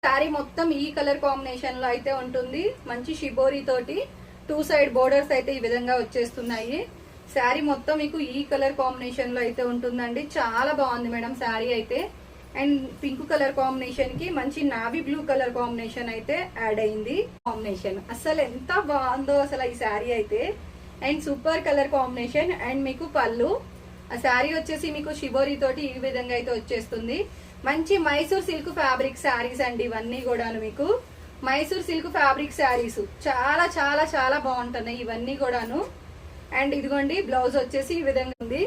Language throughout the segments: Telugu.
శారీ మొత్తం ఈ కలర్ కాంబినేషన్ లో అయితే ఉంటుంది. మంచి షిబోరి తోటి 2 సైడ్ బోర్డర్స్ అయితే ఈ విధంగా వచ్చేస్తున్నాయి. శారీ మొత్తం మీకు ఈ కలర్ కాంబినేషన్ లో అయితే ఉంటుందండి. చాలా బాగుంది మేడం శారీ అయితే. అండ్ పింక్ కలర్ కాంబినేషన్ కి మంచి నావీ బ్లూ కలర్ కాంబినేషన్ అయితే యాడ్ అయింది. కాంబినేషన్ అసలు ఎంత బాగుందో అసలు ఈ శారీ అయితే. And super colour combination. And మీకు పళ్ళు, ఆ శారీ వచ్చేసి మీకు షిబోరి తోటి ఈ విధంగా అయితే వచ్చేస్తుంది. మంచి మైసూర్ సిల్క్ ఫ్యాబ్రిక్ శారీస్ అండి ఇవన్నీ కూడాను. మీకు మైసూర్ సిల్క్ ఫ్యాబ్రిక్ శారీస్ చాలా చాలా చాలా బాగుంటున్నాయి ఇవన్నీ కూడాను. అండ్ ఇదిగోండి బ్లౌజ్ వచ్చేసి ఈ విధంగా ఉంది.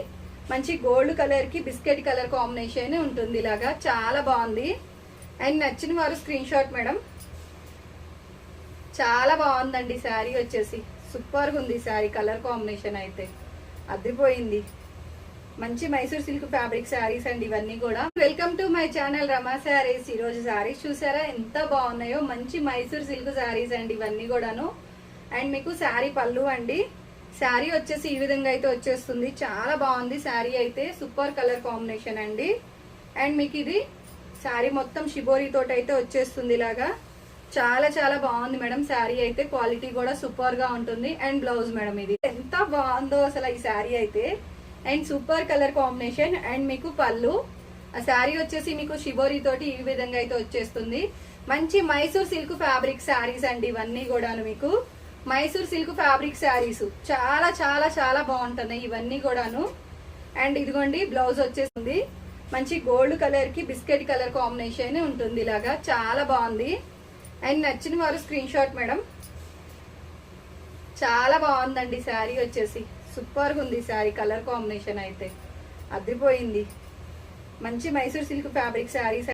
మంచి గోల్డ్ కలర్ కి బిస్కెట్ కలర్ కాంబినేషన్ ఉంటుంది. ఇలాగా చాలా బాగుంది. అండ్ నచ్చిన వారు స్క్రీన్ షాట్ మేడం. చాలా బాగుందండి శారీ వచ్చేసి. సూపర్ గా ఉంది శారీ కలర్ కాంబినేషన్ అయితే అదిరిపోయింది. మంచి మైసూర్ సిల్క్ ఫ్యాబ్రిక్ శారీస్ అండి ఇవన్నీ కూడా. వెల్కమ్ టు మై ఛానల్ రమా శారీస్. ఈ రోజు శారీస్ చూసారా ఎంత బాగున్నాయో. మంచి మైసూర్ సిల్క్ శారీస్ అండి ఇవన్నీ కూడాను. అండ్ మీకు శారీ పళ్ళు అండి. శారీ వచ్చేసి ఈ విధంగా అయితే వచ్చేస్తుంది. చాలా బాగుంది శారీ అయితే. సూపర్ కలర్ కాంబినేషన్ అండి. అండ్ మీకు ఇది శారీ మొత్తం షిబోరి తోటి అయితే వచ్చేస్తుంది ఇలాగా. చాలా చాలా బాగుంది మేడం శారీ అయితే. క్వాలిటీ కూడా సూపర్ గా ఉంటుంది. అండ్ బ్లౌజ్ మేడం ఇది ఎంత బాగుందో అసలు ఈ శారీ అయితే. And super colour combination. And మీకు పళ్ళు, ఆ శారీ వచ్చేసి మీకు షిబోరి తోటి ఈ విధంగా అయితే వచ్చేస్తుంది. మంచి మైసూర్ సిల్క్ ఫ్యాబ్రిక్ శారీస్ అండి ఇవన్నీ కూడాను. మీకు మైసూర్ సిల్క్ ఫ్యాబ్రిక్ శారీస్ చాలా చాలా చాలా బాగుంటున్నాయి ఇవన్నీ కూడాను. అండ్ ఇదిగోండి బ్లౌజ్ వచ్చేసింది. మంచి గోల్డ్ కలర్ కి బిస్కెట్ కలర్ కాంబినేషన్ ఉంటుంది ఇలాగా. చాలా బాగుంది. అండ్ నచ్చిన వారు స్క్రీన్ షాట్ మేడం. చాలా బాగుందండి శారీ వచ్చేసి. సూపర్ గా ఉంది శారీ కలర్ కాంబినేషన్ అయితే అదిరిపోయింది. మంచి మైసూర్ సిల్క్ ఫ్యాబ్రిక్ శారీస్